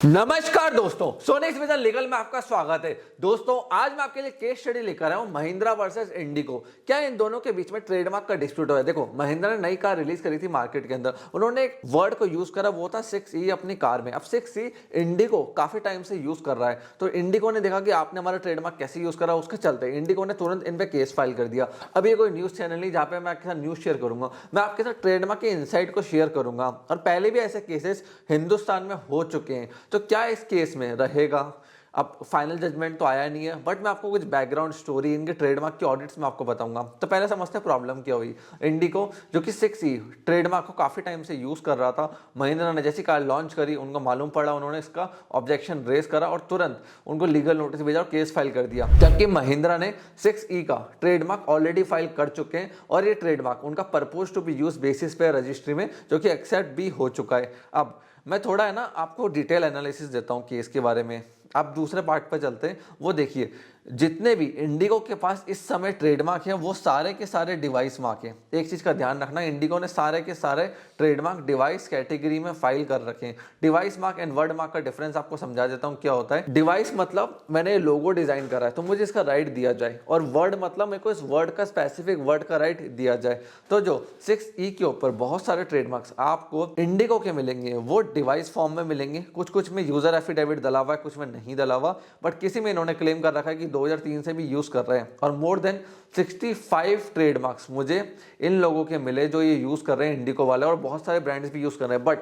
नमस्कार दोस्तों, सोनेक्स vision legal में आपका स्वागत है। दोस्तों, आज मैं आपके लिए केस स्टडी लेकर आया हूं महिंद्रा वर्सेस इंडिगो। क्या इन दोनों के बीच में ट्रेडमार्क का डिस्प्यूट हुआ है? देखो, महिंद्रा ने नई कार रिलीज करी थी मार्केट के अंदर। उन्होंने एक वर्ड को यूज करा, वो था 6E अपनी कार में। अब 6E इंडिगो काफी टाइम से यूज कर रहा है, तो इंडिगो ने देखा कि आपने हमारा ट्रेडमार्क कैसे यूज करा, उसके चलते इंडिगो ने तुरंत इन पे केस फाइल कर दिया। अब ये कोई न्यूज चैनल नहीं जहां पे मैं आपके साथ न्यूज शेयर करूंगा, मैं आपके साथ ट्रेडमार्क के इनसाइट को शेयर करूंगा। और पहले भी ऐसे केसेस हिंदुस्तान में हो चुके हैं, तो क्या इस केस में रहेगा? अब फाइनल जजमेंट तो आया नहीं है, बट मैं आपको कुछ बैकग्राउंड स्टोरी, इनके ट्रेडमार्क के ऑडिट्स में आपको बताऊंगा। तो पहले समझते हैं प्रॉब्लम क्या हुई। इंडिगो जो कि 6E ट्रेडमार्क को काफी टाइम से यूज कर रहा था, महिंद्रा ने जैसी कार लॉन्च करी, उनको मालूम पड़ा, उन्होंने इसका ऑब्जेक्शन रेज करा और तुरंत उनको लीगल नोटिस भेजा और केस फाइल कर दिया। जबकि महिंद्रा ने 6E का ट्रेडमार्क ऑलरेडी फाइल कर चुके हैं और ये ट्रेडमार्क उनका purpose to be use basis पे रजिस्ट्री में, जो कि एक्सेप्ट भी हो चुका है। अब मैं थोड़ा है ना आपको डिटेल एनालिसिस देता हूँ केस के बारे में। आप दूसरे पार्ट पर चलते हैं। वो देखिए, जितने भी इंडिगो के पास इस समय ट्रेडमार्क है वो सारे के सारे डिवाइस मार्क है। एक चीज का ध्यान रखना, इंडिगो ने सारे के सारे ट्रेडमार्क डिवाइस कैटेगरी में फाइल कर रखे हैं। Device mark and word mark का डिफरेंस आपको समझा देता हूं क्या होता है। डिवाइस मतलब मैंने लोगो डिजाइन करा है तो मुझे इसका राइट दिया जाए, और वर्ड मतलब मेरे को इस वर्ड का स्पेसिफिक वर्ड का राइट दिया जाए। तो जो 6E के ऊपर बहुत सारे ट्रेडमार्क्स आपको इंडिगो के मिलेंगे वो डिवाइस फॉर्म में मिलेंगे। कुछ में यूजर एफिडेविट डला हुआ है, कुछ में नहीं डला हुआ, बट किसी में इन्होंने क्लेम कर रखा है कि 2003 से भी यूज कर रहे हैं। और मोर देन 65 ट्रेडमार्क्स मुझे इन लोगों के मिले जो ये यूज कर रहे हैं, इंडिगो वाले, और बहुत सारे ब्रांड्स भी यूज कर रहे हैं। बट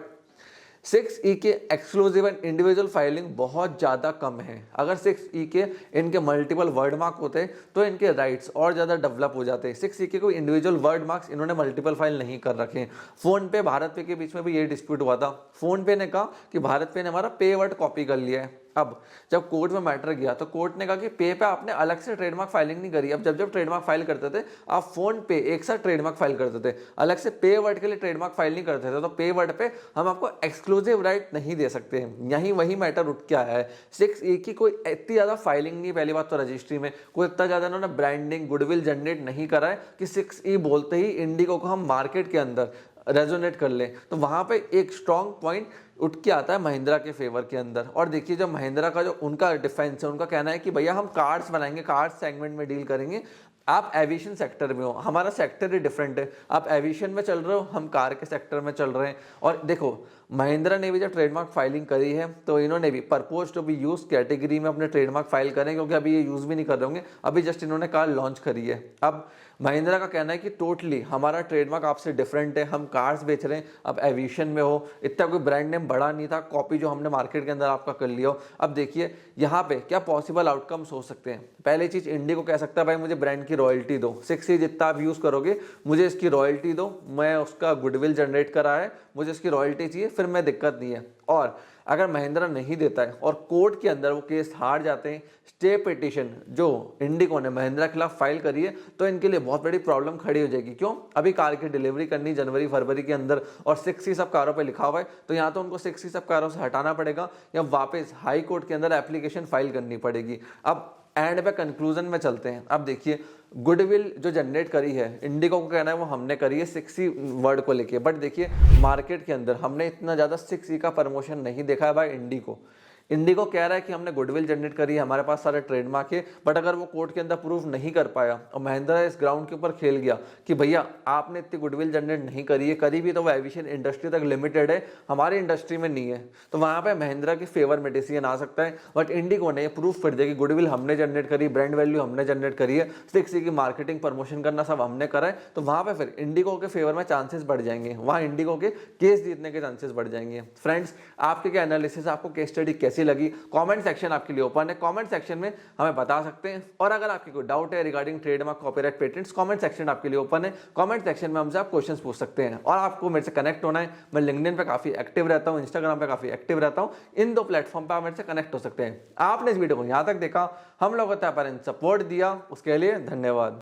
6E के एक्सक्लूसिव एंड इंडिविजुअल फाइलिंग बहुत ज़्यादा कम है। अगर 6E के इनके मल्टीपल वर्ड मार्क होते तो इनके राइट्स और ज़्यादा डेवलप हो जाते। 6E के कोई इंडिविजुअल वर्ड मार्क्स इन्होंने मल्टीपल फाइल नहीं कर रखे हैं। फोन पे भारत पे के बीच में भी ये डिस्प्यूट हुआ था। फोन पे ने कहा कि भारत पे ने हमारा पे वर्ड कॉपी कर लिया है। अब जब कोर्ट में मैटर गया तो कोर्ट ने कहा कि पे पे आपने अलग से ट्रेडमार्क फाइलिंग नहीं करी। अब जब ट्रेडमार्क फाइल करते थे आप फोन पे एक साथ ट्रेडमार्क फाइल करते थे, अलग से पे वर्ड के लिए ट्रेडमार्क फाइल नहीं करते थे। तो पे वर्ड पे हम आपको एक्सक्लूसिव राइट नहीं दे सकते हैं। यही वही मैटर उठ के आया है। 6E की कोई इतनी ज़्यादा फाइलिंग नहीं, पहली बात तो रजिस्ट्री में कोई इतना ज़्यादा इन्होंने ब्रांडिंग गुडविल जनरेट नहीं करा है कि 6E बोलते ही इंडिगो को हम मार्केट के अंदर रेजोनेट कर लें। तो वहां पे एक स्ट्रॉन्ग पॉइंट उठ के आता है महिंद्रा के फेवर के अंदर। और देखिए, जो महिंद्रा का जो उनका डिफेंस है, उनका कहना है कि भैया हम कार्ड्स बनाएंगे, कार्ड्स सेगमेंट में डील करेंगे। आप एविएशन सेक्टर में हो, हमारा सेक्टर ही डिफरेंट है। आप एविएशन में चल रहे हो, हम कार के सेक्टर में चल रहे हैं। और देखो, महिंद्रा ने भी जब ट्रेडमार्क फाइलिंग करी है तो इन्होंने भी purpose to be use category में अपने ट्रेडमार्क फाइल करें, क्योंकि अभी ये यूज भी नहीं कर रहे होंगे, अभी जस्ट इन्होंने कार लॉन्च करी है। अब महिंद्रा का कहना है कि टोटली हमारा ट्रेडमार्क आपसे डिफरेंट है, हम कार्स बेच रहे हैं, अब एविएशन में हो, इतना कोई ब्रांड नेम बड़ा नहीं था, कॉपी जो हमने मार्केट के अंदर आपका कर लिया हो। अब देखिए यहाँ पे क्या पॉसिबल आउटकम्स हो सकते हैं। पहली चीज, इंडिगो कह सकता है भाई मुझे ब्रांड की रॉयल्टी दो, 6E जितना आप यूज करोगे मुझे इसकी रॉयल्टी दो, मैं उसका गुडविल जनरेट करा है, मुझे इसकी रॉयल्टी चाहिए, फिर मैं दिक्कत नहीं है। और अगर महिंद्रा नहीं देता है और कोर्ट के अंदर वो केस हार जाते हैं, स्टे पिटीशन जो इंडिगो ने महिंद्रा के खिलाफ फाइल करी है, तो इनके लिए बहुत बड़ी प्रॉब्लम खड़ी हो जाएगी। क्यों? अभी कार की डिलीवरी करनी जनवरी फरवरी के अंदर, और 6E सब कारों पे लिखा हुआ है, तो यहाँ तो उनको 6E सब कारों से हटाना पड़ेगा या वापस हाई कोर्ट के अंदर एप्लीकेशन फाइल करनी पड़ेगी। अब एंड पे कंक्लूजन में चलते हैं। अब देखिए, गुडविल जो जनरेट करी है, इंडिगो को कहना है वो हमने करी है 6E वर्ड को लेके, बट देखिए मार्केट के अंदर हमने इतना ज्यादा 6E का प्रमोशन नहीं देखा है भाई। इंडिगो कह रहा है कि हमने गुडविल जनरेट करी है, हमारे पास सारे ट्रेडमार्क है, बट अगर वो कोर्ट के अंदर प्रूव नहीं कर पाया और महिंद्रा इस ग्राउंड के ऊपर खेल गया कि भैया आपने इतनी गुडविल जनरेट नहीं करी है, करी भी तो वो एविएशन इंडस्ट्री तक लिमिटेड है, हमारी इंडस्ट्री में नहीं है, तो वहां पे महिंद्रा के फेवर में डिसीजन आ सकता है। बट इंडिगो ने प्रूफ कर दिया कि गुडविल हमने जनरेट करी, ब्रांड वैल्यू हमने जनरेट करी है, 6E की मार्केटिंग प्रमोशन करना सब हमने करा है, तो वहां पे फिर इंडिगो के फेवर में चांसेस बढ़ जाएंगे, वहां इंडिगो के केस जीतने के चांसेस बढ़ जाएंगे। फ्रेंड्स, आपके क्या एनालिसिस, आपको केस स्टडी कैसी लगी? कमेंट सेक्शन आपके लिए ओपन है, कमेंट सेक्शन में हमें बता सकते हैं। और अगर आपकी कोई डाउट है regarding trademark, copyright, patents, comment section आपके लिए ओपन है। कमेंट सेक्शन में हमसे आप क्वेश्चंस पूछ सकते हैं। और आपको मेरे से कनेक्ट होना है, मैं लिंक्डइन पे काफी एक्टिव रहता हूँ, इंस्टाग्राम पे काफी एक्टिव रहता हूँ, इन दो प्लेटफॉर्म पे आप मेरे से कनेक्ट हो सकते हैं। आपने इस वीडियो को यहाँ तक देखा, हम लोगों ने सपोर्ट दिया, उसके लिए धन्यवाद।